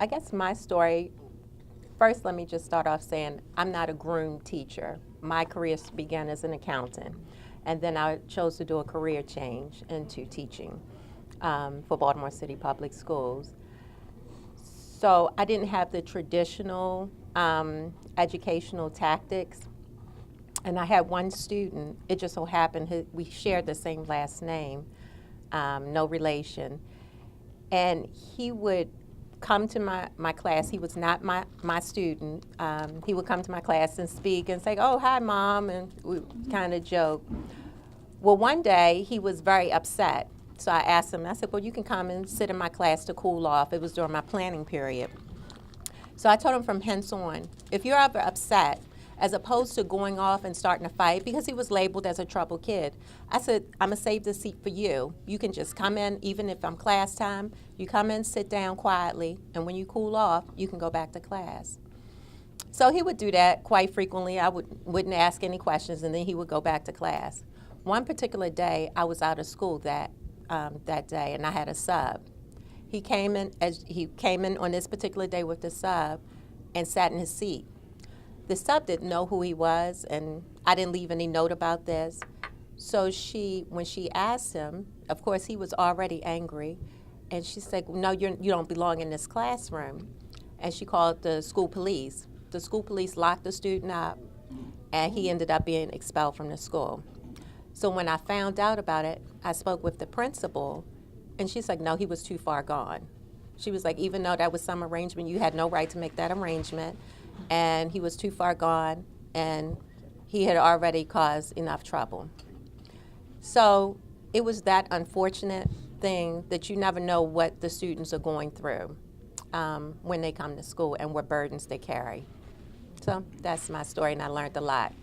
I guess my story, first let me just start off saying I'm not a groomed teacher. My career began as an accountant, and then I chose to do a career change into teaching for Baltimore City Public Schools. So I didn't have the traditional educational tactics. And I had one student, it just so happened we shared the same last name, no relation. And he would come to my class. He was not my student. He would come to my class and speak and say, oh, hi, Mom, and we kind of joke. Well, one day he was very upset. So I asked him, I said, well, you can come and sit in my class to cool off. It was during my planning period. So I told him from hence on, if you're ever upset, as opposed to going off and starting a fight, because he was labeled as a troubled kid, I said, I'm going to save the seat for you. You can just come in, even if I'm class time, you come in, sit down quietly, and when you cool off, you can go back to class. So he would do that quite frequently. I wouldn't ask any questions, and then he would go back to class. One particular day, I was out of school that day, and I had a sub. He came in on this particular day with the sub and sat in his seat. The sub didn't know who he was, and I didn't leave any note about this. So when she asked him, of course he was already angry, and she said, no, you don't belong in this classroom. And she called the school police. The school police locked the student up, and he ended up being expelled from the school. So when I found out about it, I spoke with the principal, and she's like, no, he was too far gone. She was like, even though that was some arrangement, you had no right to make that arrangement, and he was too far gone, and he had already caused enough trouble. So it was that unfortunate thing that you never know what the students are going through when they come to school and what burdens they carry. So that's my story, and I learned a lot.